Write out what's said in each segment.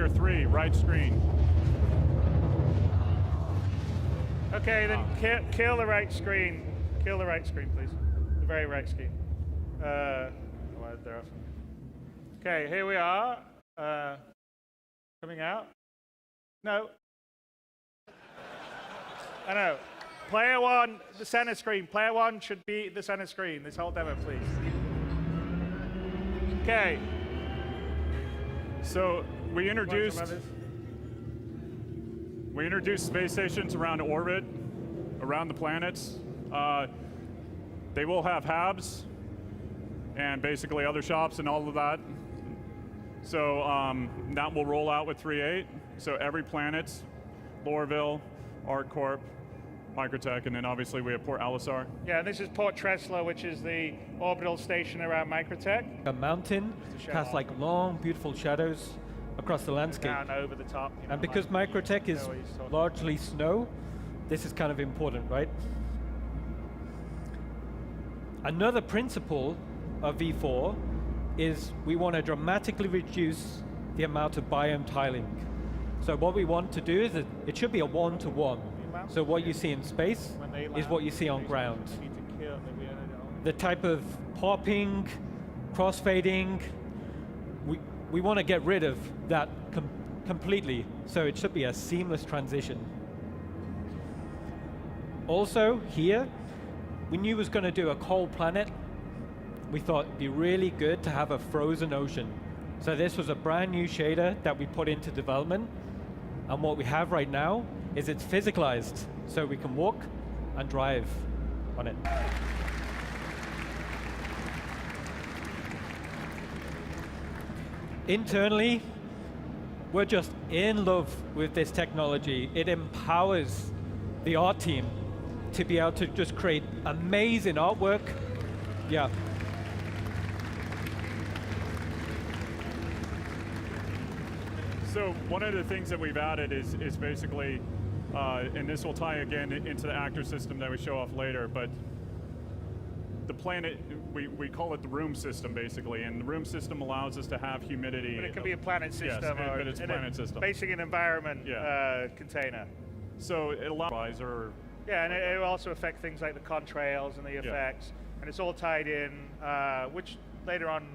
number 3, right screen. Okay, then kill the right screen. Kill the right screen, please. The very right screen. Okay, here we are. Coming out. No. I know. Player 1, the center screen. Player 1 should be the center screen. This whole demo, please. Okay. So we introduced space stations around orbit, around the planets. They will have hubs and basically other shops and all of that. So that will roll out with 3.8. So every planet, Lorville, ArcCorp, Microtech, and then obviously we have Port Alisar. Yeah, and this is Port Tresla, which is the orbital station around Microtech. A mountain casts like long, beautiful shadows across the landscape. Down over the top. You know, and because like Microtech is largely snow, this is kind of important, right? Another principle of V4 is we want to dramatically reduce the amount of biome tiling. So what we want to do is that it should be a one-to-one. So what you see in space is what you see on ground. The type of popping, crossfading, we want to get rid of that completely. So it should be a seamless transition. Also here, we knew we was going to do a cold planet. We thought it'd be really good to have a frozen ocean. So this was a brand new shader that we put into development. And what we have right now is it's physicalized, so we can walk and drive on it. Internally, we're just in love with this technology. It empowers the art team to be able to just create amazing artwork. Yeah. So one of the things that we've added is basically, and this will tie again into the actor system that we show off later, but the planet, we call it the room system basically, and the room system allows us to have humidity. But it could be a planet system. Yes, or but it's a planet system. Basically an environment container. So it allows yeah, and it will also affect things like the contrails and the effects, and it's all tied in, which later on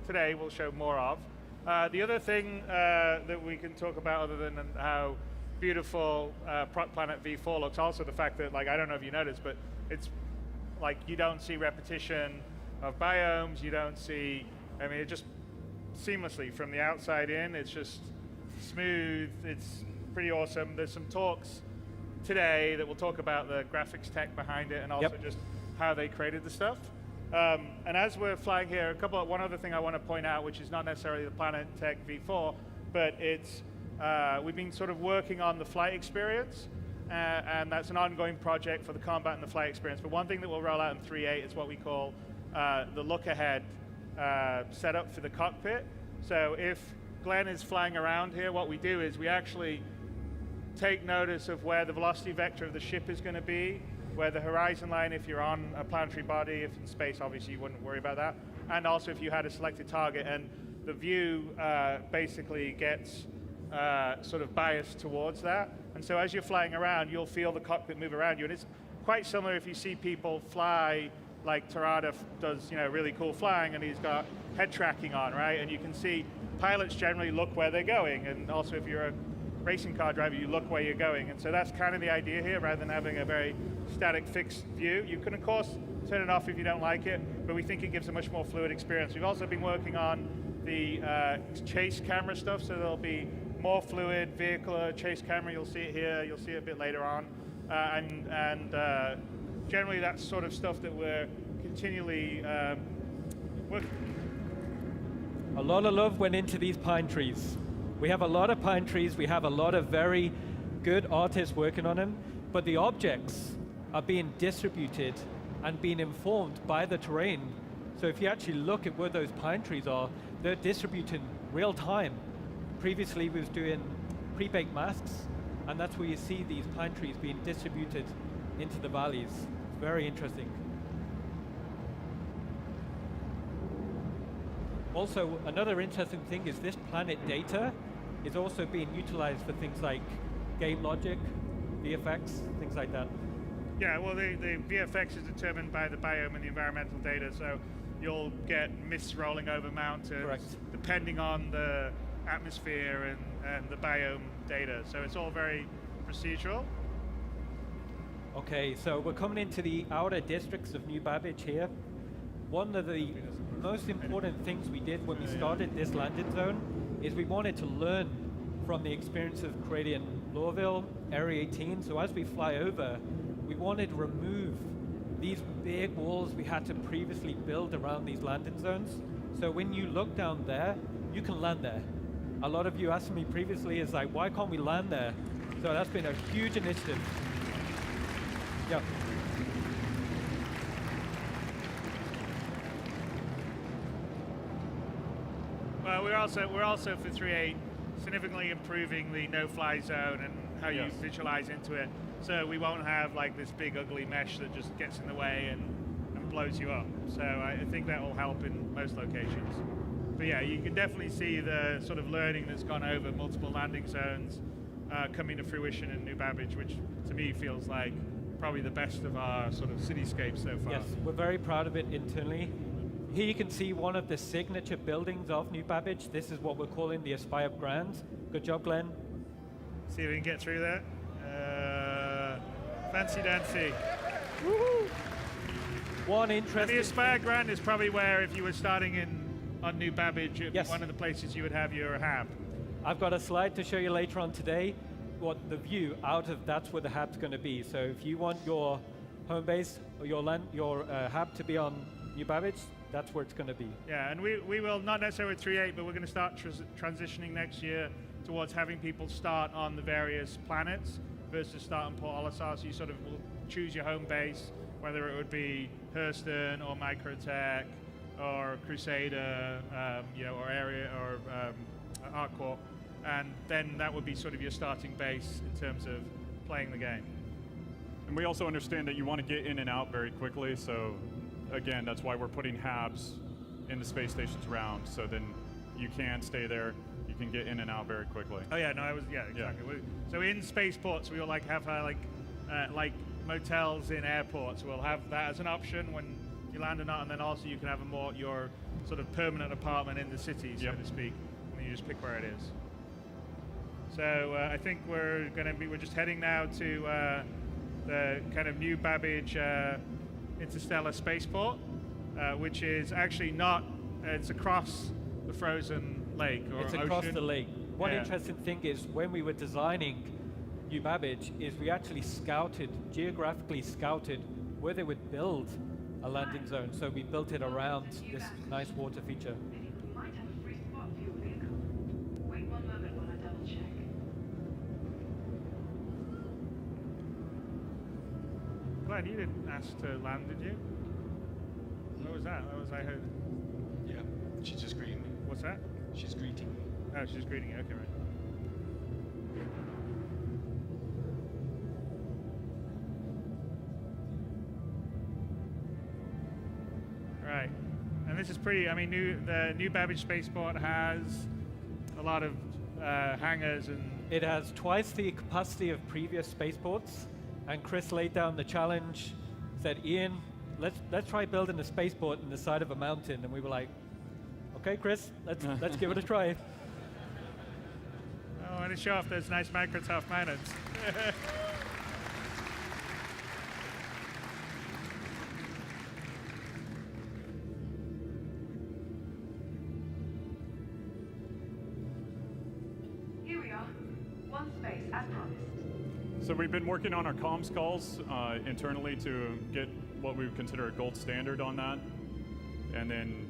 today we'll show more of. The other thing that we can talk about, other than how beautiful Planet V4 looks, also the fact that, like, I don't know if you noticed, but it's like you don't see repetition of biomes, you don't see, I mean, it just seamlessly from the outside in, it's just smooth, it's pretty awesome. There's some talks today that will talk about the graphics tech behind it and also just how they created the stuff. And as we're flying here, one other thing I want to point out, which is not necessarily the Planet Tech V4, but it's we've been sort of working on the flight experience, and that's an ongoing project for the combat and the flight experience. But one thing that we'll roll out in 3.8 is what we call the look-ahead setup for the cockpit. So if Glenn is flying around here, what we do is we actually take notice of where the velocity vector of the ship is going to be, where the horizon line, if you're on a planetary body, if in space, obviously you wouldn't worry about that, and also if you had a selected target, and the view basically gets sort of biased towards that. And so as you're flying around, you'll feel the cockpit move around you, and it's quite similar if you see people fly, like Tarada does, you know, really cool flying, and he's got head tracking on, right? And you can see pilots generally look where they're going, and also if you're a racing car driver, you look where you're going. And so that's kind of the idea here, rather than having a very static fixed view. You can of course turn it off if you don't like it, but we think it gives a much more fluid experience. We've also been working on the chase camera stuff, so there'll be more fluid vehicular chase camera. You'll see it here, you'll see it a bit later on. Generally that's sort of stuff that we're continually working. A lot of love went into these pine trees. We have a lot of pine trees, we have a lot of very good artists working on them, but the objects are being distributed and being informed by the terrain. So if you actually look at where those pine trees are, they're distributed real time. Previously we was doing pre-baked masks, and that's where you see these pine trees being distributed into the valleys. It's very interesting. Also, another interesting thing is this planet data is also being utilized for things like game logic, VFX, things like that. Yeah, well, the VFX is determined by the biome and the environmental data, so you'll get mists rolling over mountains, Correct. depending on the atmosphere and the biome data. So it's all very procedural. Okay, so we're coming into the outer districts of New Babbage here. One of the most important things we did when we started this landing zone is we wanted to learn from the experience of creating Lorville, Area 18. So as we fly over, we wanted to remove these big walls we had to previously build around these landing zones. So when you look down there, you can land there. A lot of you asked me previously, is like, why can't we land there? So that's been a huge initiative. Yeah. Well, we're also for 3.8 significantly improving the no-fly zone and how you visualize into it. So we won't have like this big ugly mesh that just gets in the way and blows you up. So I think that will help in most locations. But yeah, you can definitely see the sort of learning that's gone over multiple landing zones coming to fruition in New Babbage, which to me feels like probably the best of our sort of cityscape so far. Yes, we're very proud of it internally. Here you can see one of the signature buildings of New Babbage. This is what we're calling the Aspire Grand. Good job, Glenn. See if we can get through that. Fancy dancy. Woohoo! One And interesting. the Aspire Grand is probably where, if you were starting on New Babbage, it'd be Yes. one of the places you would have your hab. I've got a slide to show you later on today. What the view out of that's where the hab's going to be. So if you want your home base or your hab to be on New Babbage, that's where it's going to be. Yeah, and we will, not necessarily with 3.8, but we're going to start transitioning next year towards having people start on the various planets versus start on Port Olisar. So you sort of will choose your home base, whether it would be Hurston or Microtech or Crusader, or Area or Arccorp, and then that would be sort of your starting base in terms of playing the game. And we also understand that you want to get in and out very quickly, so again, that's why we're putting habs in the space stations around, so then you can stay there, you can get in and out very quickly. Oh yeah, no, exactly. So in spaceports, we will have like motels in airports. We'll have that as an option when you land or not, and then also you can have your sort of permanent apartment in the city, so to speak, and you just pick where it is. So I think we're just heading now to the kind of New Babbage interstellar spaceport, which is actually not. It's across the frozen lake or It's ocean. across the lake. One Yeah. interesting thing is when we were designing New Babbage is we actually geographically scouted where they would build a landing zone. So we built it around this nice water feature. You might have a free spot for your vehicle. Wait one moment while I double check. Glenn, you didn't ask to land, did you? What was that? I heard. Yeah, she's just greeting me. What's that? She's greeting me. Oh, she's greeting you. Okay, right. Right, and this is pretty. I mean, the New Babbage spaceport has a lot of hangars and. It has twice the capacity of previous spaceports, and Chris laid down the challenge, said, Ian, let's try building a spaceport in the side of a mountain, and we were like, okay, Chris, let's give it a try. Oh, and to show off those nice Microsoft mountains. Here we are. One space, as promised. So we've been working on our comms calls internally to get what we would consider a gold standard on that, and then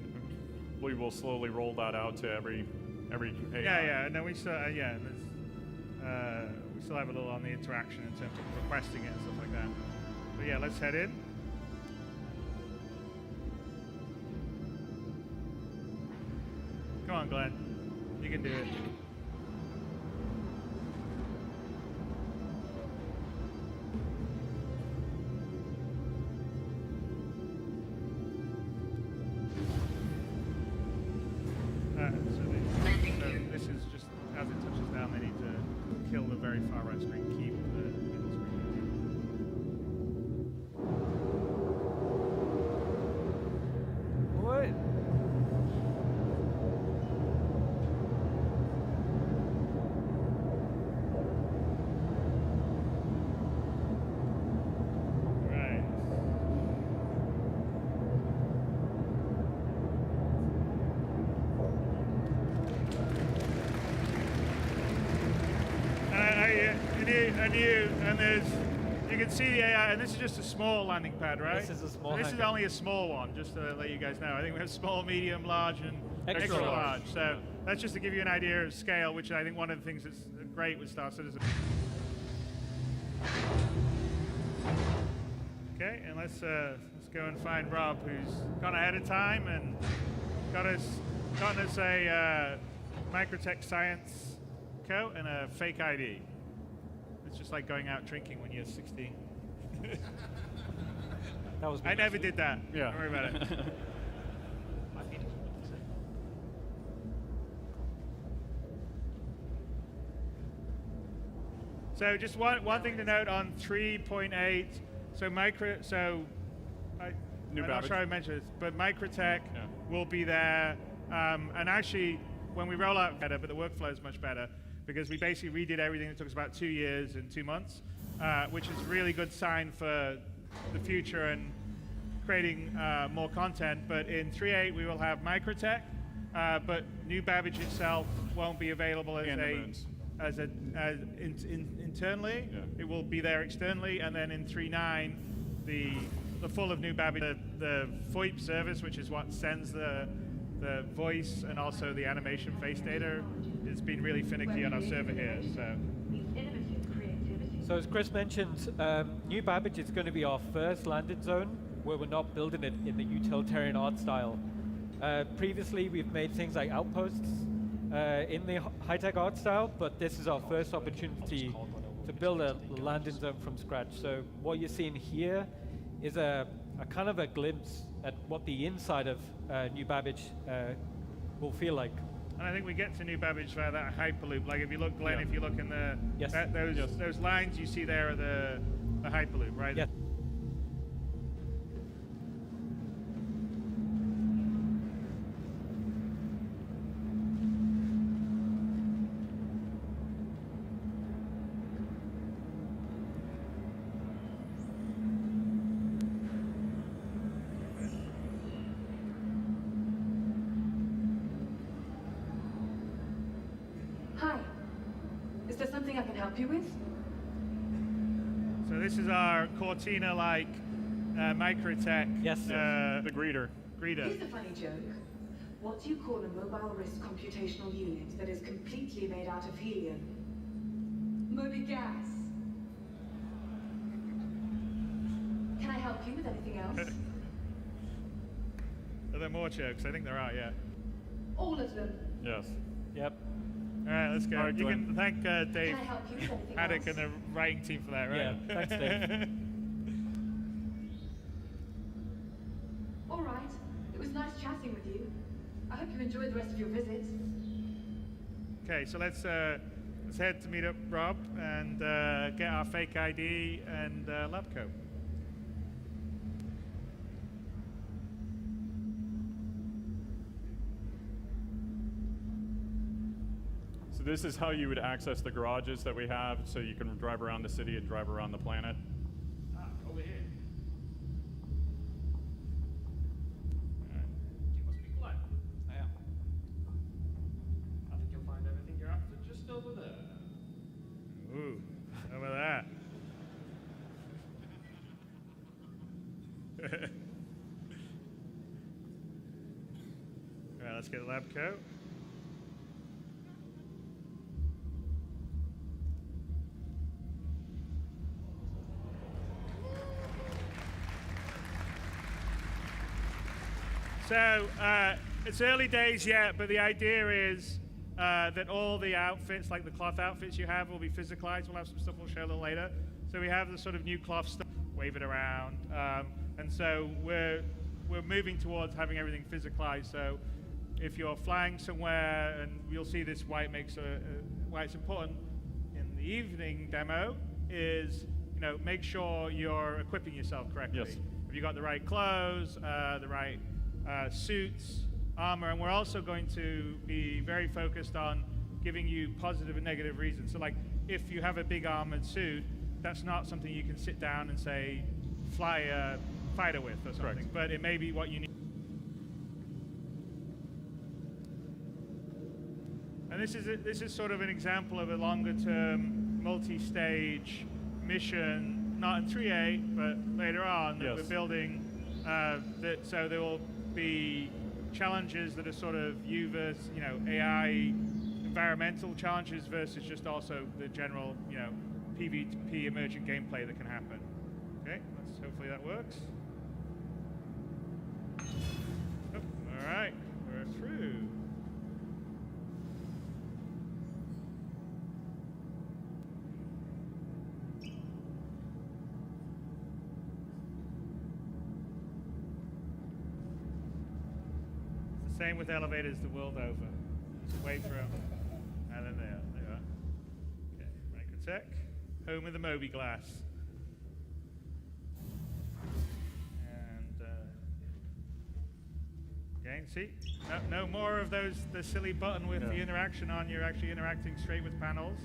we will slowly roll that out to every AI. Yeah, and then we still, we still have a little on the interaction in terms of requesting it and stuff like that. But yeah, let's head in. Come on, Glenn. You can do it. So this is just as it touches down, they need to kill the very far right screen, keep the middle screen. What? Right. And there's, you can see the AI, and this is just a small landing pad, right? This is a small So this is hangar. only a small one, just to let you guys know. I think we have small, medium, large, and Extra extra large. large. So that's just to give you an idea of scale, which I think one of the things that's great with Star Citizen. Okay, and let's go and find Rob, who's gone ahead of time and gotten us a Microtech Science coat and a fake ID. It's just like going out drinking when you're 16. That was. I never did that. Yeah. Don't worry about it. So just one thing to note on 3.8. So I'm not Babbage. sure I mentioned this, but Microtech Yeah. will be there. And actually, when we roll out better, but the workflow is much better because we basically redid everything. It took us about 2 years and 2 months, which is a really good sign for the future and creating more content. But in 3.8, we will have Microtech, but New Babbage itself won't be available as And the moons. internally. Yeah. It will be there externally, and then in 3.9, the full of New Babbage, the VoIP service, which is what sends the voice and also the animation face data, it's been really finicky on our server here. So Innovative creativity. So as Chris mentioned, New Babbage is going to be our first landing zone where we're not building it in the utilitarian art style. Previously, we've made things like outposts in the high-tech art style, but this is our first opportunity to build a landing zone from scratch. So what you're seeing here is a kind of a glimpse at what the inside of New Babbage will feel like. and I think we get to New Babbage via that hyperloop. Like if you look, Glenn, Yeah. if you look in the Yes. those lines you see there are the hyperloop, right? Yes. Hi. Is there something I can help you with? So this is our Cortina-like Microtech Yes. The greeter. greeter. Here's a funny joke. What do you call a mobile risk computational unit that is completely made out of helium? Moby gas. Can I help you with anything else? Are there more jokes? I think there are, yeah. All of them. Yes. Yep. All right, let's go. All right, You Glenn. can thank Dave Can I help you with anything Haddock else? and the writing team for that, right? Yeah, thanks, Dave. All right. It was nice chatting with you. I hope you enjoyed the rest of your visit. Okay, so let's head to meet up Rob and get our fake ID and lab coat. So this is how you would access the garages that we have, so you can drive around the city and drive around the planet. Over here. You must be Glenn. I am. I think you'll find everything you're after just over there. Ooh, how about that? All right, let's get a lab coat. So it's early days yet, but the idea is that all the outfits, like the cloth outfits you have, will be physicalized. We'll have some stuff we'll show a little later. So we have the sort of new cloth stuff, wave it around, and so we're moving towards having everything physicalized. So if you're flying somewhere, and you'll see this why it's important in the evening demo is, make sure you're equipping yourself correctly. Yes. Have you got the right clothes, the right suits, armor, and we're also going to be very focused on giving you positive and negative reasons. So like, if you have a big armored suit, that's not something you can sit down and say, fly a fighter with or something, Correct. but it may be what you need. And this is sort of an example of a longer term, multi-stage mission, not in 3A, but later on, that we're building, so there will be challenges that are sort of you versus, AI, environmental challenges versus just also the general, PvP emergent gameplay that can happen. Okay, hopefully that works. Oh, all right, we're through. It's the same with elevators the world over. Just wait for them. And then there they are. Okay, Microtech, home of the Moby glass. And again, see, no more of the silly button with the interaction on. You're actually interacting straight with panels.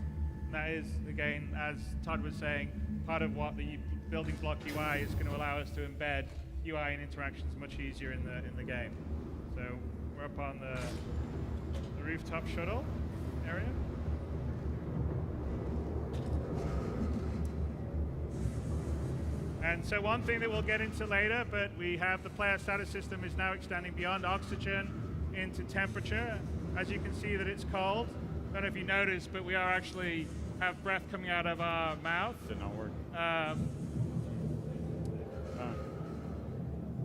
And that is, again, as Todd was saying, part of what the building block UI is going to allow us to embed UI and interactions much easier in the game. So we're up on the rooftop shuttle area. And so one thing that we'll get into later, but we have the player status system is now extending beyond oxygen into temperature. As you can see that it's cold. I don't know if you noticed, but we are actually have breath coming out of our mouth. Did not work.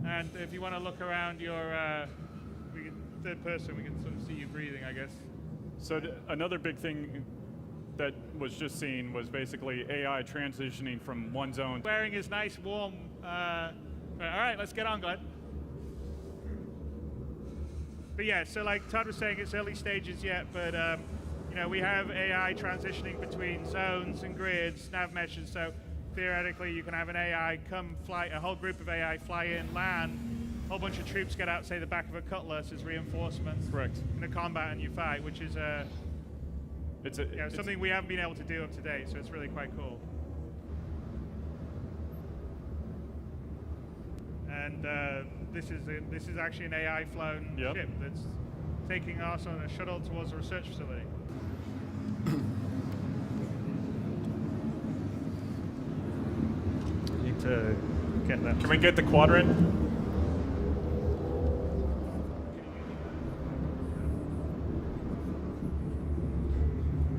And if you want to look around your third person, we can sort of see you breathing, I guess. So another big thing that was just seen was basically AI transitioning from one zone. Wearing his nice warm. All right, let's get on, Glenn. But yeah, so like Todd was saying, it's early stages yet, but we have AI transitioning between zones and grids, nav meshes. So theoretically, you can have an AI come fly, a whole group of AI fly in, land, a whole bunch of troops get out, say the back of a cutlass as reinforcements. Correct. In a combat and you fight, which is something we haven't been able to do up to date, so it's really quite cool. And this is actually an AI flown ship that's taking us on a shuttle towards a research facility. Need to get that. Can we get the quadrant?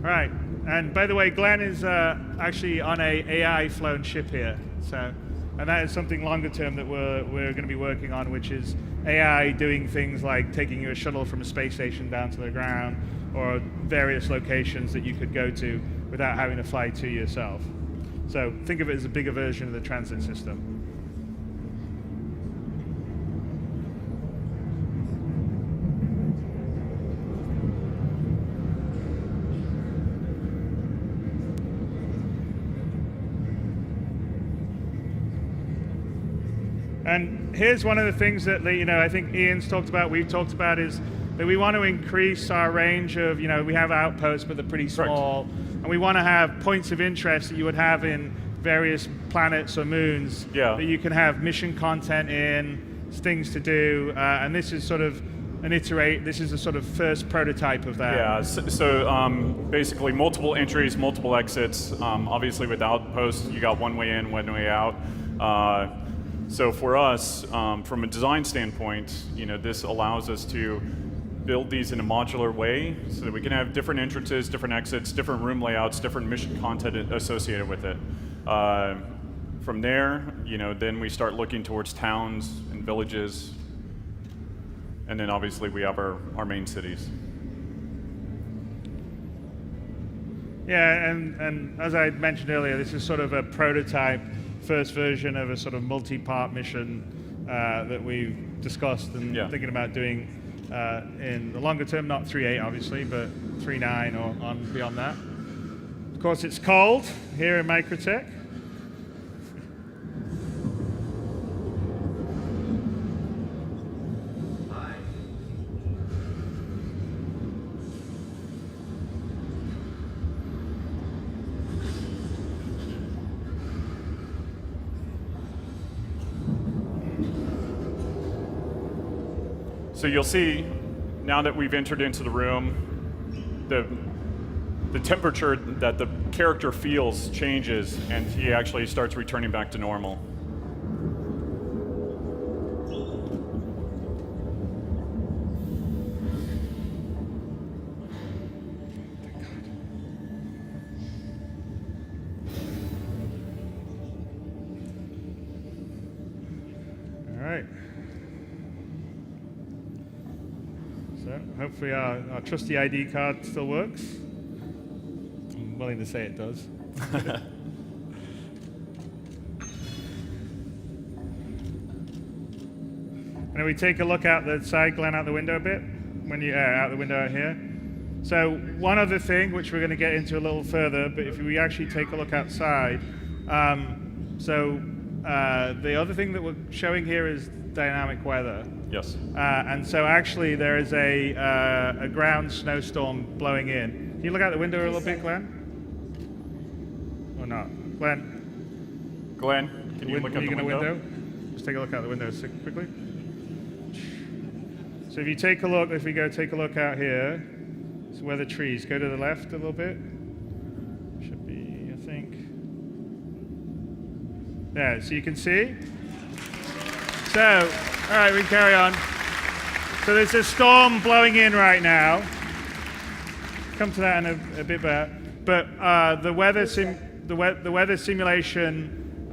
All right, and by the way, Glenn is actually on a AI flown ship here, and that is something longer term that we're going to be working on, which is AI doing things like taking you a shuttle from a space station down to the ground, or various locations that you could go to without having to fly to yourself. So think of it as a bigger version of the transit system. And here's one of the things that I think Ian's talked about, we've talked about, is that we want to increase our range of, we have outposts, but they're pretty small. Correct. And we want to have points of interest that you would have in various planets or moons that you can have mission content in, things to do, and this is sort of this is a sort of first prototype of that. Yeah, so basically multiple entries, multiple exits. Obviously with outposts, you got one way in, one way out. So for us, from a design standpoint, this allows us to build these in a modular way so that we can have different entrances, different exits, different room layouts, different mission content associated with it. From there, then we start looking towards towns and villages, and then obviously we have our main cities. Yeah, and as I mentioned earlier, this is sort of a prototype, first version of a sort of multi-part mission that we've discussed and thinking about doing in the longer term, not 3.8 obviously, but 3.9 or on beyond that. Of course, it's cold here in Microtech. So you'll see, now that we've entered into the room, the temperature that the character feels changes, and he actually starts returning back to normal. All right. So hopefully our trusty ID card still works. I'm willing to say it does. And we take a look out the side, Glenn, out the window a bit, when you out the window out here. So one other thing, which we're going to get into a little further, but if we actually take a look outside, the other thing that we're showing here is dynamic weather. Yes. And so actually there is a ground snowstorm blowing in. Can you look out the window a little bit, Glenn? Or not? Glenn? Glenn, can you look out the window? Just take a look out the window quickly. So if you take a look, if we go take a look out here, it's where the trees. Go to the left a little bit. Should be, I think. There, so you can see. So, all right, we can carry on. So there's a storm blowing in right now. Come to that in a bit better. But the weather simulation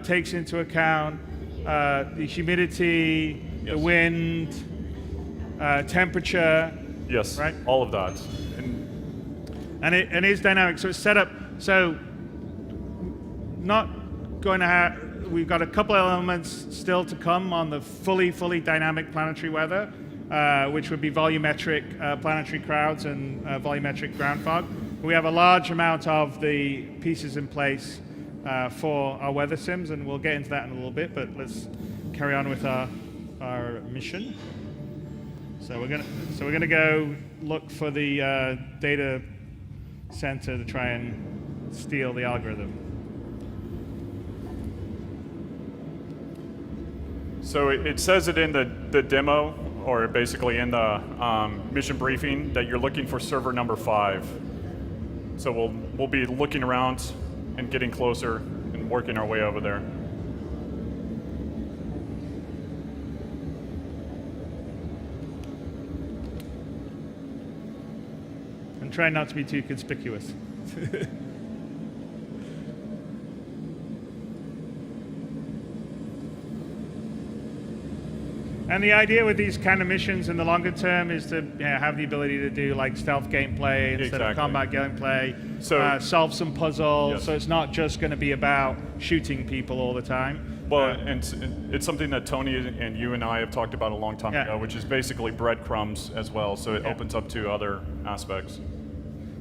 takes into account the humidity, yes, the wind, temperature. Yes, right? All of that. And it is dynamic. So it's set up. So not going to have. We've got a couple elements still to come on the fully dynamic planetary weather, which would be volumetric planetary crowds and volumetric ground fog. We have a large amount of the pieces in place for our weather sims, and we'll get into that in a little bit, but let's carry on with our mission. So we're gonna go look for the data center to try and steal the algorithm. So it says it in the demo, or basically in the mission briefing, that you're looking for server number 5. So we'll be looking around and getting closer and working our way over there. And try not to be too conspicuous. And the idea with these kind of missions in the longer term is to have the ability to do like stealth gameplay instead of combat gameplay, so, solve some puzzles, yes, so it's not just going to be about shooting people all the time. Well, and it's something that Tony and you and I have talked about a long time ago, which is basically breadcrumbs as well, so it opens up to other aspects.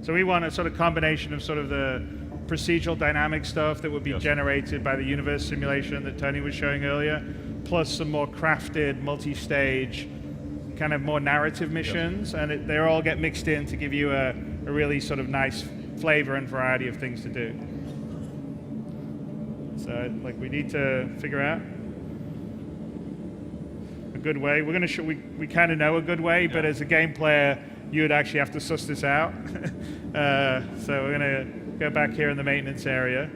So we want a sort of combination of sort of the procedural dynamic stuff that would be generated by the universe simulation that Tony was showing earlier, plus some more crafted, multi-stage, kind of more narrative missions, and they all get mixed in to give you a really sort of nice flavor and variety of things to do. So, like, we need to figure out a good way. We're gonna we kind of know a good way, but as a game player, you would actually have to suss this out. So we're gonna go back here in the maintenance area.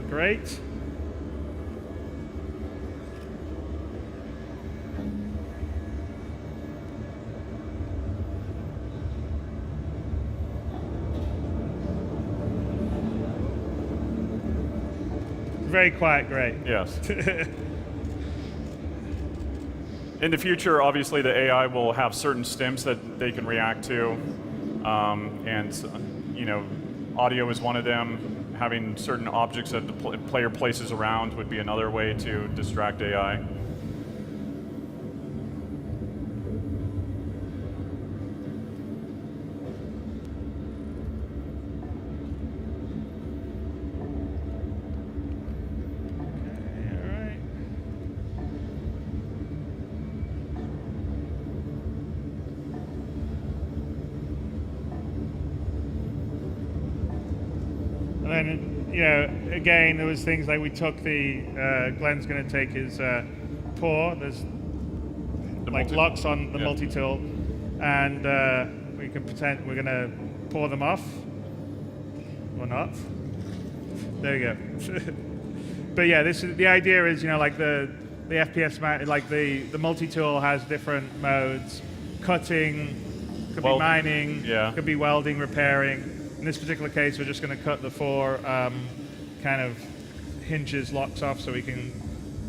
Great. Very quiet, great. Yes. In the future, obviously, the AI will have certain stims that they can react to. and audio is one of them. Having certain objects that the player places around would be another way to distract AI. And then, again, there was things like we took the, Glenn's going to take his pour. There's like locks on the multi-tool, and we can pretend we're going to pour them off, or not. There you go. But yeah, this is the idea. Is like the FPS, like the multi-tool has different modes. Cutting, could be mining, could be welding, repairing. In this particular case, we're just going to cut the 4 kind of hinges, locks off, so we can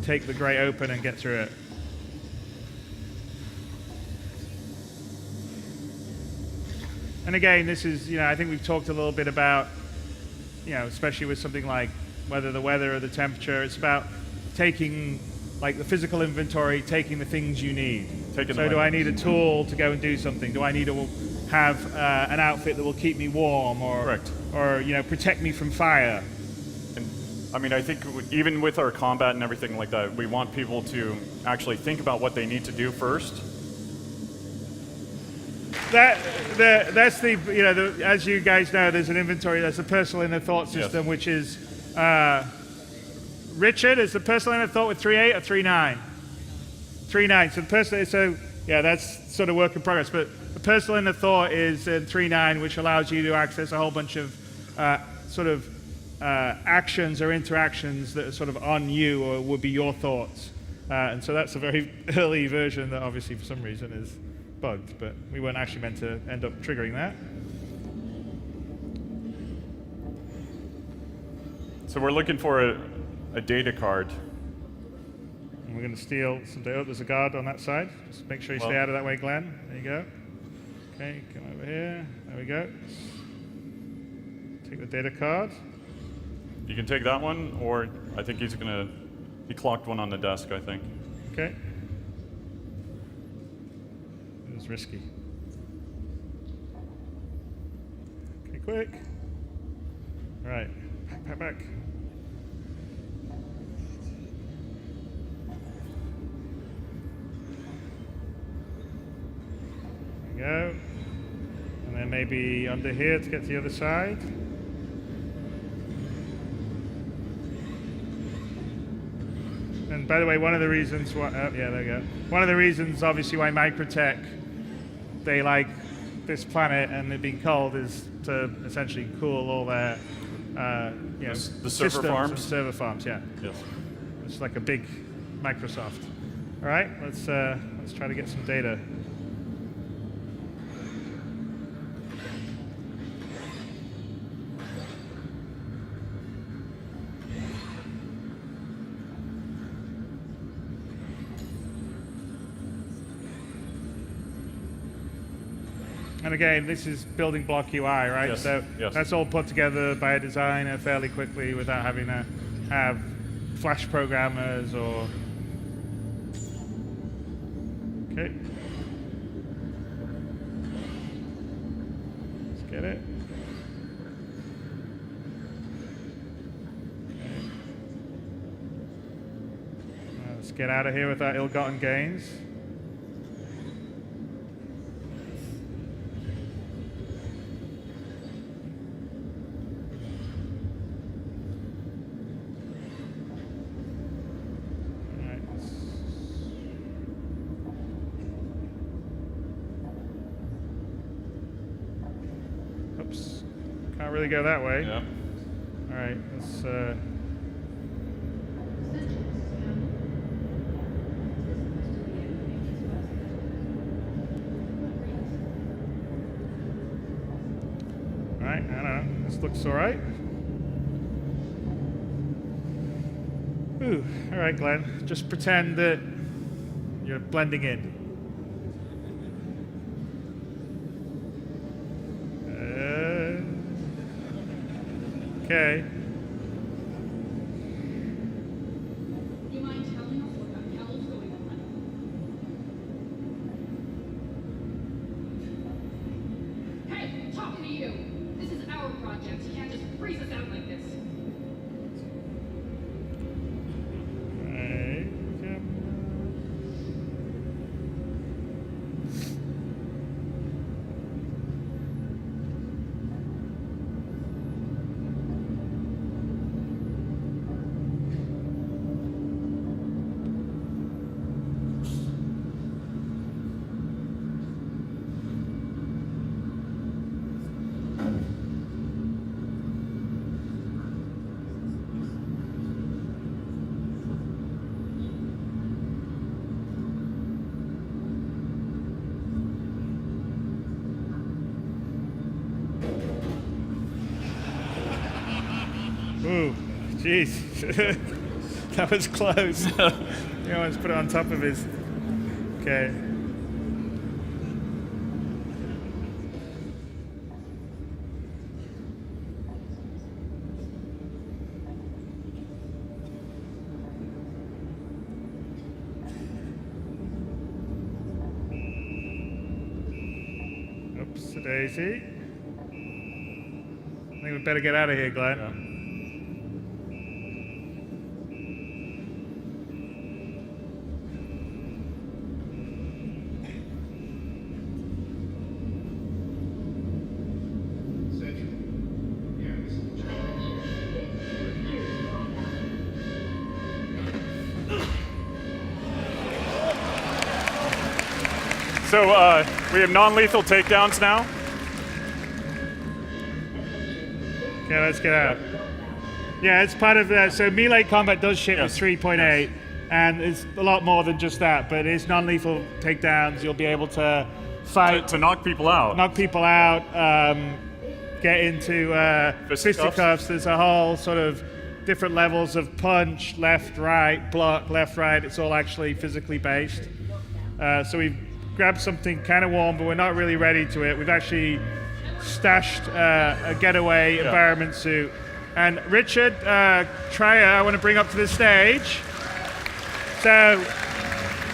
take the grate open and get through it. And again, this is, I think we've talked a little bit about, especially with something like whether the weather or the temperature, it's about taking like the physical inventory, taking the things you need. So do I need a tool to go and do something? Do I need to have an outfit that will keep me warm, or protect me from fire? And I mean, I think even with our combat and everything like that, we want people to actually think about what they need to do first. That's the as you guys know, there's an inventory. There's a personal inner thought system, which is Richard is the personal inner thought with 3.8 or 3.9. 3.9. So that's sort of work in progress. But the personal inner thought is in 3.9, which allows you to access a whole bunch of actions or interactions that are sort of on you or would be your thoughts. And so that's a very early version that obviously for some reason is bugged, but we weren't actually meant to end up triggering that. So we're looking for a data card. And we're going to steal some data. Oh, there's a guard on that side. Just make sure you stay out of that way, Glenn. There you go. Okay, come over here. There we go. Take the data card. You can take that one, or I think he clocked one on the desk, I think. Okay. It was risky. Okay, quick. All right, back. There we go. And then maybe under here to get to the other side. And by the way, one of the reasons why, there we go. One of the reasons, obviously, why Microtech, they like this planet and it being cold is to essentially cool all their, the server farms. And server farms, yeah. Yes. It's like a big Microsoft. All right, let's try to get some data. And again, this is building block UI, right? Yes. So yes. That's all put together by a designer fairly quickly without having to have Flash programmers or... Okay. Let's get it. Okay. Let's get out of here with our ill-gotten gains. Can't really go that way. Yeah. All right, let's. All right, I don't know. This looks all right. Ooh, all right, Glenn. Just pretend that you're blending in. Okay. You mind telling us what the hell's going on? Hey, talking to you! This is our project. You can't just freeze us out like this. Right. Ooh, jeez. That was close. You almost put it on top of his. Okay. Oops, a daisy. I think we better get out of here, Glenn. Yeah. So we have non-lethal takedowns now. Okay, let's get out. Yeah, it's part of that. So melee combat does ship with 3.8, and it's a lot more than just that. But it's non-lethal takedowns. You'll be able to fight, To knock people out. knock people out, get into fisticuffs. There's a whole sort of different levels of punch, left, right, block, left, right. It's all actually physically based. So we've grabbed something kind of warm, but we're not really ready to it. We've actually stashed a getaway environment suit. And Richard Trier, I want to bring up to the stage. So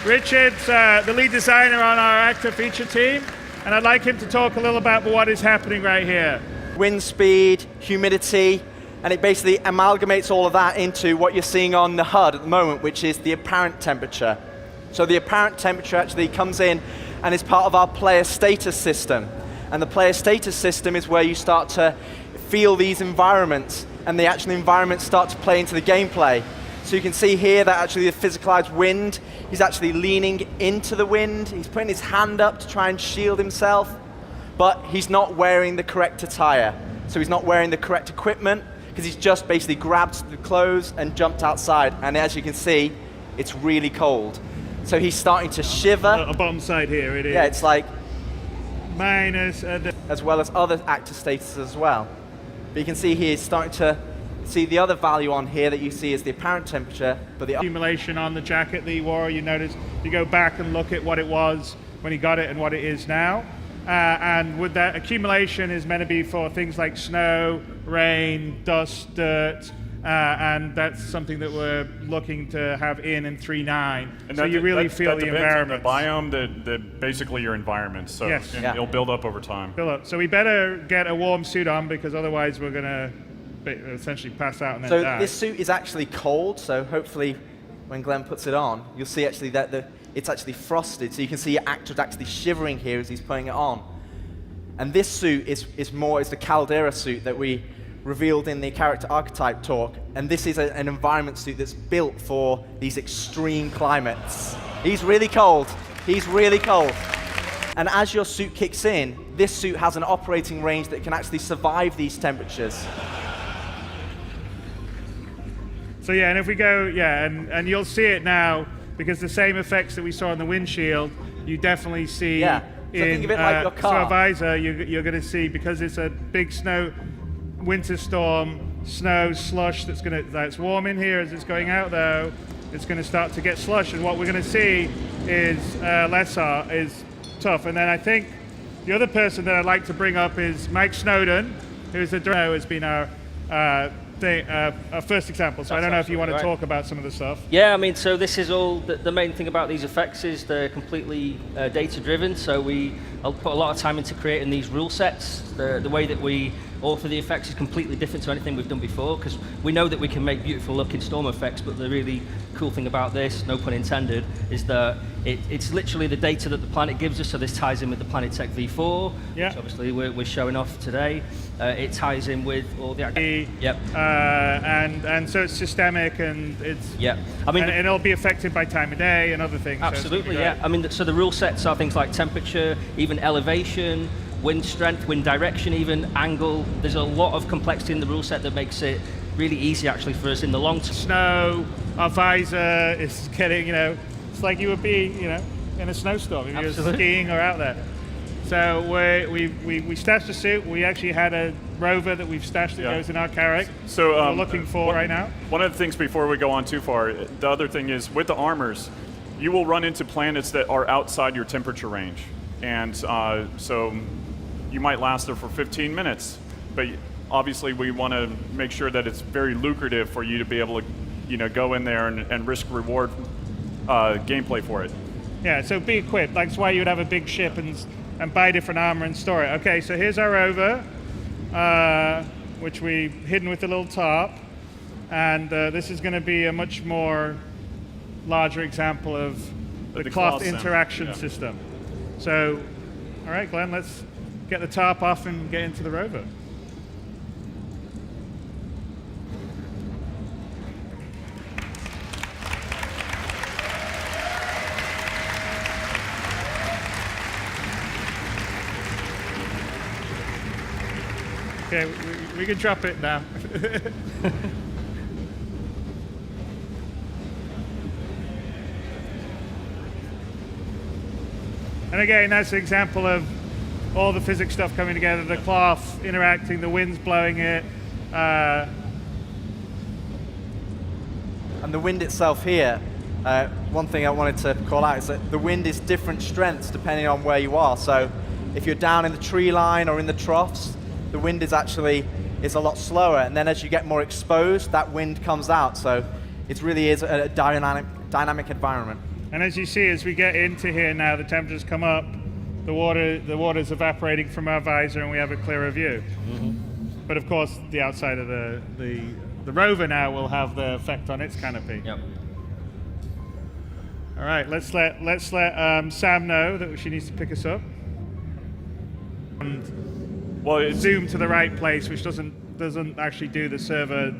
Richard's the lead designer on our actor feature team, and I'd like him to talk a little about what is happening right here. Wind speed, humidity, and it basically amalgamates all of that into what you're seeing on the HUD at the moment, which is the apparent temperature. So the apparent temperature actually comes in and is part of our player status system. And the player status system is where you start to feel these environments, and the actual environments start to play into the gameplay. So you can see here that actually the physicalized wind, he's actually leaning into the wind, he's putting his hand up to try and shield himself, but he's not wearing the correct attire. So he's not wearing the correct equipment, because he's just basically grabbed the clothes and jumped outside. And as you can see, it's really cold. So he's starting to shiver. A bottom side here, it is. Yeah, it's like, minus as well as other actor statuses as well. But you can see here, he's starting to see the other value on here that you see is the apparent temperature, but the accumulation on the jacket that he wore. You notice, you go back and look at what it was when he got it and what it is now. And with that, accumulation is meant to be for things like snow, rain, dust, dirt, and that's something that we're looking to have in 3.9. So you really feel the environment. The biome, basically your environment. So Yes. Yeah. it'll build up over time. Fill up. So we better get a warm suit on, because otherwise we're going to essentially pass out and then So die. this suit is actually cold, so hopefully when Glenn puts it on, you'll see actually that it's actually frosted, so you can see your actor's actually shivering here as he's putting it on. And this suit is the Caldera suit that we revealed in the character archetype talk, and this is an environment suit that's built for these extreme climates. He's really cold. He's really cold. And as your suit kicks in, this suit has an operating range that can actually survive these temperatures. So yeah, and if we go, and you'll see it now, because the same effects that we saw on the windshield, you definitely see Yeah. So in think of it like your car. so a visor, you're going to see, because it's a big winter storm, snow, slush that's warm in here as it's going out though, it's going to start to get slush, and what we're going to see is is tough. And then I think the other person that I'd like to bring up is Mike Snowden, who's has been our first example. So I don't know if you want to talk about some of the stuff. Yeah, I mean, so this is all, the main thing about these effects is they're completely data-driven, so I'll put a lot of time into creating these rule sets. The way that we author the effects is completely different to anything we've done before, because we know that we can make beautiful looking storm effects, but the really cool thing about this, no pun intended, is that it's literally the data that the planet gives us, so this ties in with the Planetech V4, which obviously we're showing off today. It ties in with all the... and so it's systemic, and it's... I mean, and it'll be affected by time of day and other things. Absolutely, so I mean, so the rule sets are things like temperature, even elevation, wind strength, wind direction even, angle. There's a lot of complexity in the rule set that makes it really easy actually for us in the long term. Snow, our visor is getting, it's like you would be, in a snowstorm if you were skiing or out there. So we stashed the suit. We actually had a rover that we've stashed that goes in our Carrack. So we're looking for right now. One of the things before we go on too far, the other thing is with the armors, you will run into planets that are outside your temperature range. And so you might last there for 15 minutes, but obviously we want to make sure that it's very lucrative for you to be able to, go in there and risk reward gameplay for it. Yeah, so be equipped. That's why you would have a big ship and buy different armor and store it. Okay, so here's our rover, which we've hidden with a little top, and this is going to be a much more larger example of the cloth interaction system. So, all right, Glenn, let's get the top off and get into the rover. Okay, we can drop it now. And again, that's an example of all the physics stuff coming together, the cloth interacting, the wind's blowing it. And the wind itself here, one thing I wanted to call out is that the wind is different strengths depending on where you are. So if you're down in the tree line or in the troughs, the wind is a lot slower. And then as you get more exposed, that wind comes out. So it really is a dynamic environment. And as you see, as we get into here now, the temperatures come up, the water's evaporating from our visor, and we have a clearer view. But of course, the outside of the rover now will have the effect on its canopy. All right, let's let Sam know that she needs to pick us up. And zoom to the right place, which doesn't actually do the server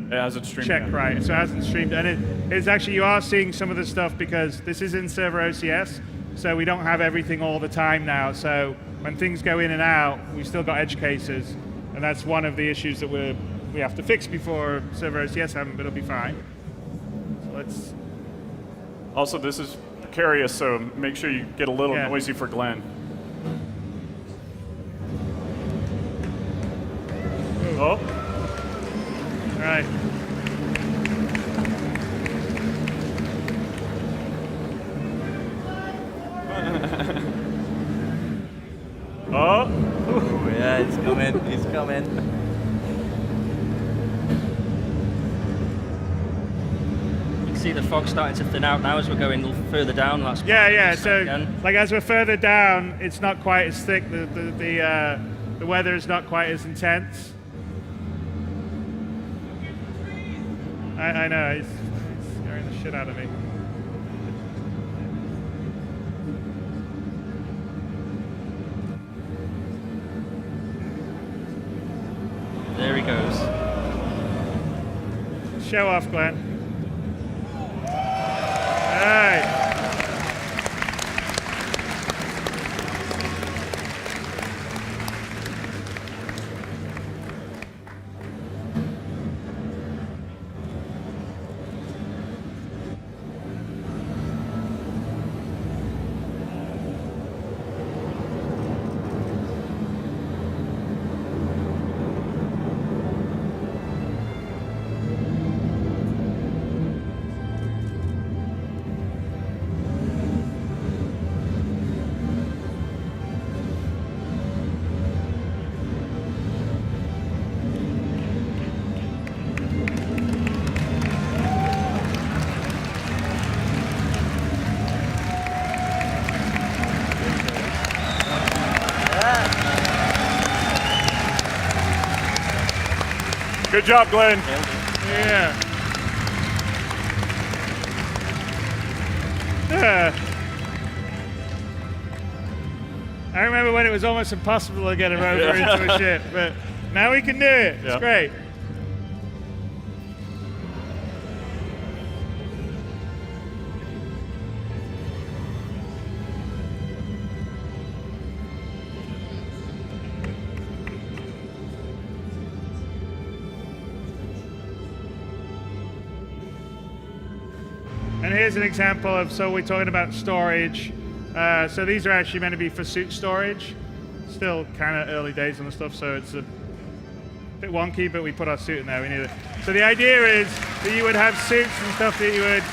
check right. So it hasn't streamed, and it's actually, you are seeing some of the stuff because this is in server OCS, so we don't have everything all the time now. So when things go in and out, we've still got edge cases, and that's one of the issues that we have to fix before server OCS happens, but it'll be fine. So let's. Also, this is precarious, so make sure you get a little noisy for Glenn. Oh. All right. Oh. Ooh, yeah, he's coming. He's coming. You can see the fog starting to thin out now as we're going a little further down. That's So like as we're further down, it's not quite as thick. The weather is not quite as intense. I know, he's scaring the shit out of me. There he goes. Show off, Glenn. All right. Good job, Glenn. Yeah. I remember when it was almost impossible to get a rover into a ship, but now we can do it. It's great. And here's an example of, so we're talking about storage. So these are actually meant to be for suit storage. Still kind of early days on the stuff, so it's a bit wonky, but we put our suit in there. We need it. So the idea is that you would have suits and stuff that you would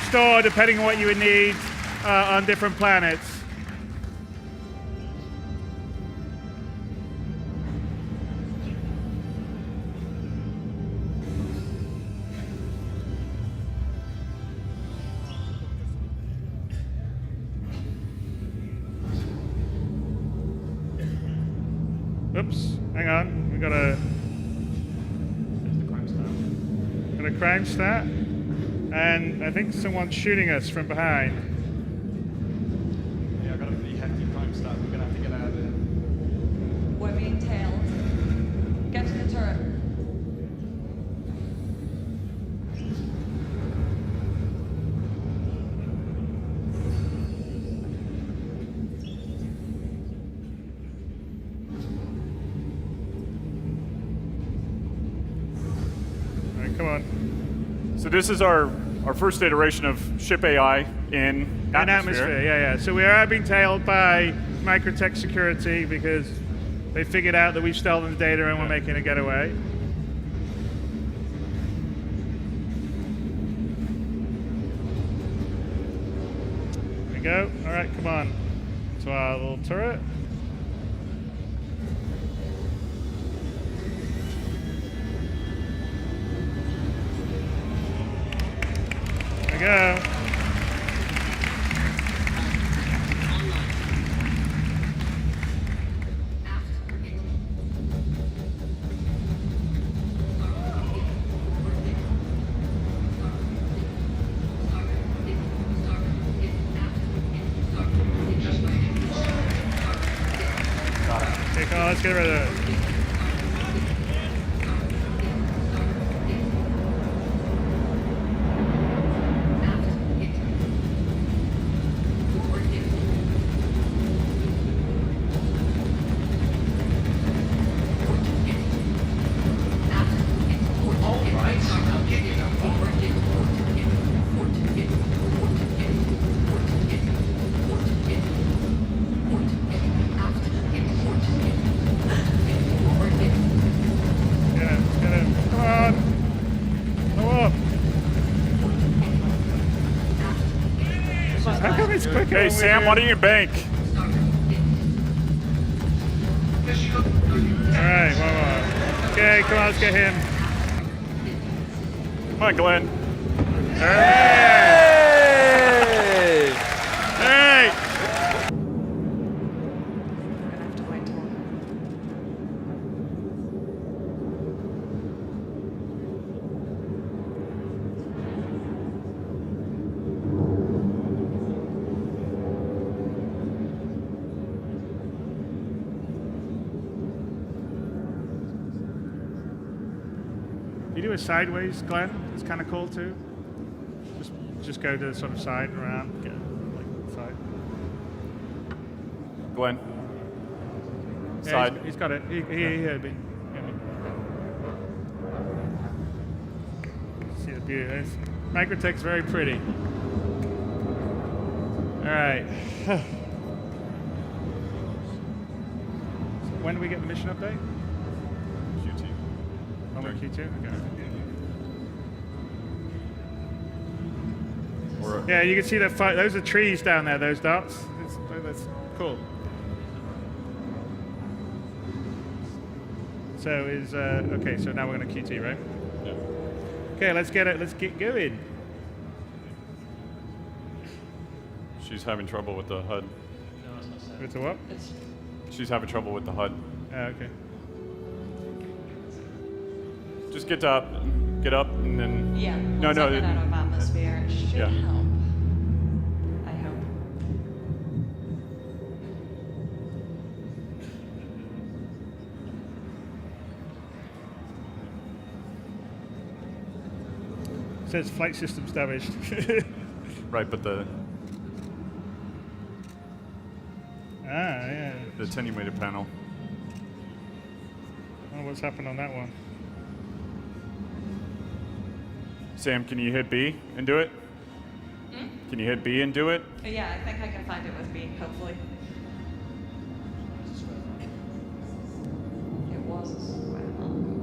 store depending on what you would need on different planets. Oops, hang on. We got a crime stat, and I think someone's shooting us from behind. Yeah, I got a pretty hefty crime stat. We're gonna have to get out of there. We're being tailed. Get to the turret. Come on. So this is our first iteration of ship AI in atmosphere. Yeah. So we are being tailed by Microtech security because they figured out that we've stolen the data and we're making a getaway. There we go. All right, come on. To our little turret. There we go. Okay, come on, let's get rid of it. Hey, Sam, why don't you bank? Alright, one more. Okay, come on, let's get him. Come on, Glenn. Hey! Hey! You do a sideways, Glenn. It's kind of cool too. Just go to the sort of side and around, get like side. Glenn. Yeah, Side. he's got it. He heard me. See the beauty. Microtech's very pretty. All right. So when do we get the mission update? QT. Oh, we're Q2? Okay. Yeah, you can see that. Those are trees down there. Those dots. That's cool. So is okay. So now we're going to QT, right? Yeah. Okay, let's get it. Let's get going. She's having trouble with the HUD. With the what? She's having trouble with the HUD. Okay. Just get up, and then. Yeah. No, Once no. I get out of atmosphere, it should Yeah. help. I hope. It says flight systems damaged. Right, but the Yeah. attenuated panel. I wonder what's happened on that one. Sam, can you hit B and do it? Can you hit B and do it? Yeah, I think I can find it with B, hopefully. It was a Squadron.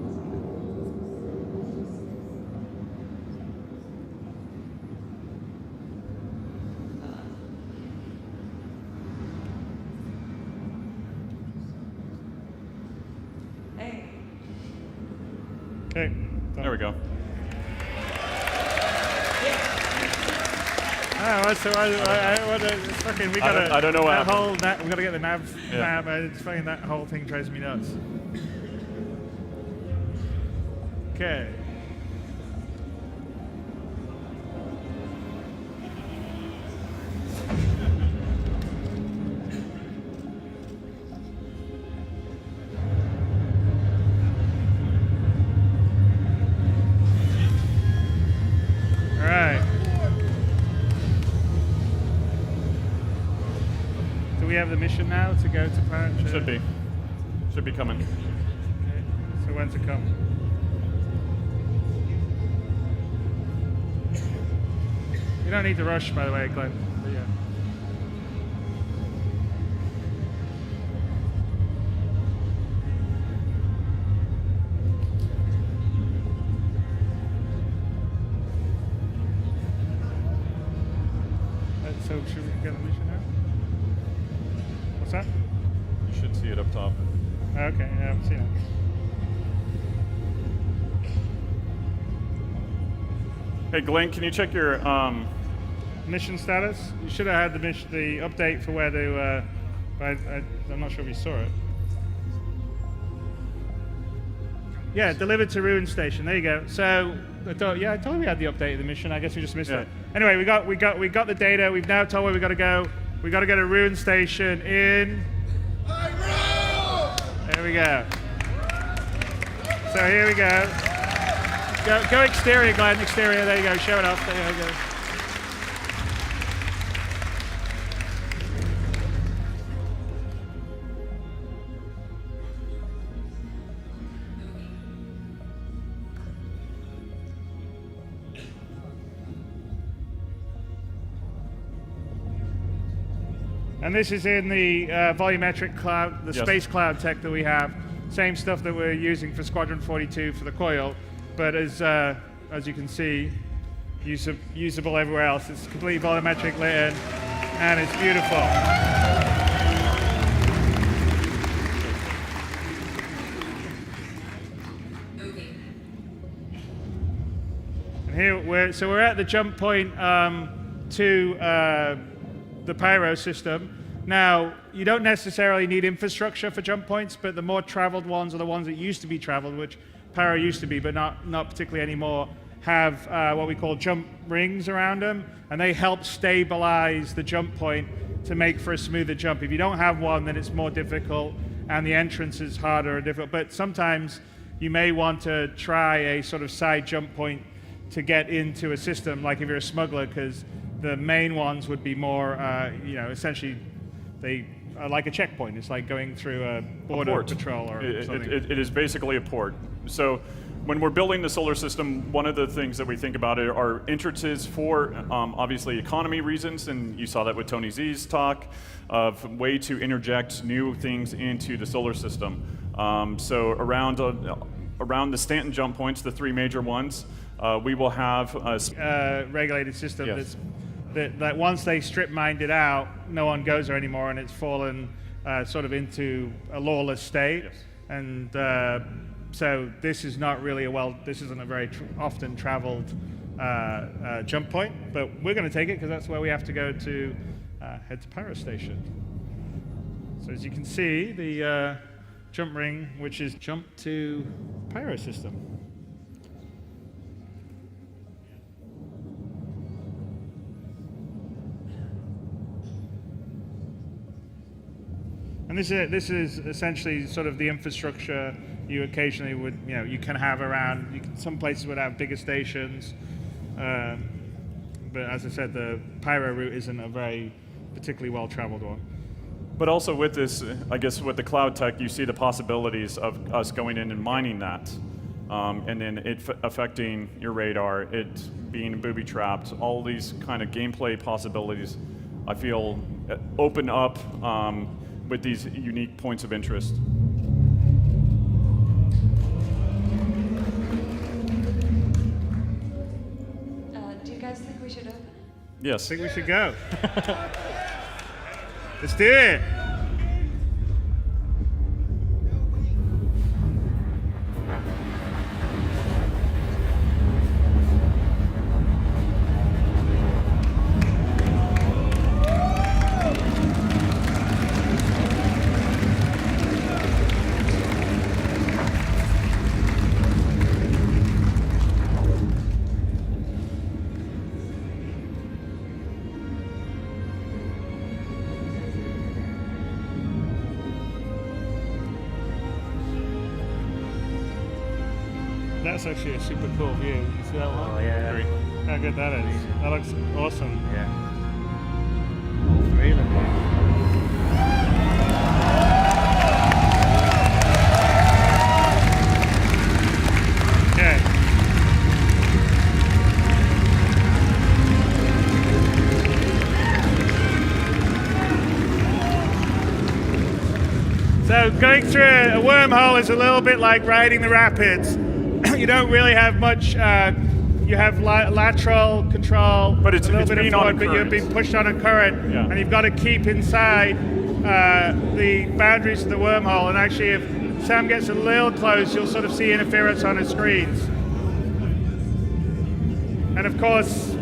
Hey. Okay. There we go. Oh, so fucking, we gotta. I don't know what that whole we gotta get the nav. Yeah. Nav. It's fucking that whole thing drives me nuts. Okay. All right. Do we have the mission now to go to Parent? Should be coming. Okay. So when's it come? You don't need to rush, by the way, Glenn. But yeah. So should we get the mission now? What's that? You should see it up top. Okay, yeah, I haven't seen it. Hey, Glenn, can you check your Mission status? You should have had the update for where to, but I'm not sure if you saw it. Yeah, delivered to Ruin Station. There you go. So, I told you we had the update of the mission. I guess we just missed it. Anyway, we got the data. We've now told where we got to go. We got to go to Ruin Station in. There we go. So here we go. Go exterior, Glenn. Exterior. There you go. Show it off. There you go. And this is in the volumetric cloud, the space cloud tech that we have. Same stuff that we're using for Squadron 42 for the coil, but as you can see, usable everywhere else. It's completely volumetric lit in, and it's beautiful. And here we're at the jump point to the pyro system. Now, you don't necessarily need infrastructure for jump points, but the more traveled ones are the ones that used to be traveled, which pyro used to be, but not particularly anymore, have what we call jump rings around them, and they help stabilize the jump point to make for a smoother jump. If you don't have one, then it's more difficult, and the entrance is harder or difficult. But sometimes you may want to try a sort of side jump point to get into a system, like if you're a smuggler, because the main ones would be more, essentially, they are like a checkpoint. It's like going through a border patrol or something. It is basically a port. So when we're building the solar system, one of the things that we think about are entrances for, obviously, economy reasons, and you saw that with Tony Z's talk, of way to interject new things into the solar system. So around the Stanton jump points, the three major ones, we will have a regulated system that once they strip mined it out, no one goes there anymore, and it's fallen sort of into a lawless state. Yes. And so this is not really this isn't a very often traveled jump point, but we're going to take it because that's where we have to go to head to Pyro Station. So as you can see, the jump ring, which is jump to Pyro system. And this is essentially sort of the infrastructure you occasionally would, you can have around. Some places would have bigger stations, but as I said, the Pyro route isn't a very particularly well-traveled one. But also with this, I guess with the cloud tech, you see the possibilities of us going in and mining that, and then it affecting your radar, it being booby-trapped, all these kind of gameplay possibilities, I feel, open up with these unique points of interest. Do you guys think we should open it? Yes. I think we should go. Let's do it. That's actually a super cool view. You see that one? Oh, yeah. How good that is. That looks awesome. Yeah. All three of them. Okay. So going through a wormhole is a little bit like riding the rapids. You don't really have much. You have lateral control, But it's a little being bit of on a forward, but you're current. being pushed on a current, Yeah. and you've got to keep inside the boundaries of the wormhole. And actually, if Sam gets a little close, you'll sort of see interference on his screens. And of course,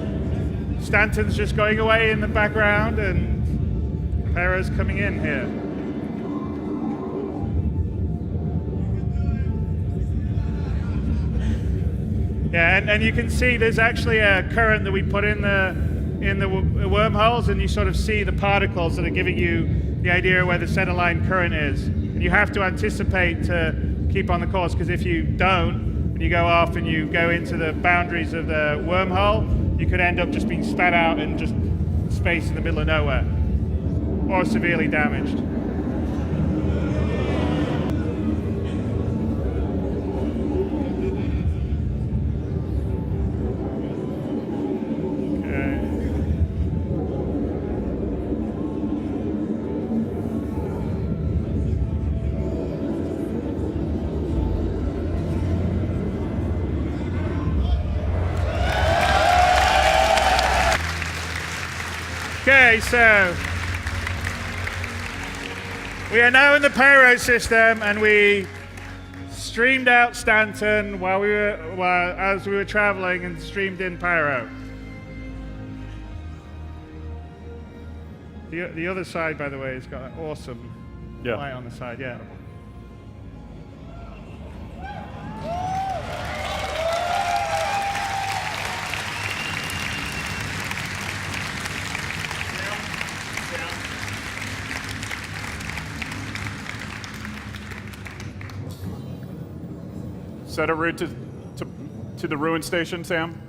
Stanton's just going away in the background, and Para's coming in here. Yeah, and you can see there's actually a current that we put in the wormholes, and you sort of see the particles that are giving you the idea of where the centerline current is. And you have to anticipate to keep on the course, because if you don't, and you go off and you go into the boundaries of the wormhole, you could end up just being spat out in just space in the middle of nowhere, or severely damaged. Okay, so we are now in the Pyro system, and we streamed out Stanton as we were traveling, and streamed in Pyro. The other side, by the way, has got an awesome light on the side. Yeah. Set a route to the ruin station, Sam.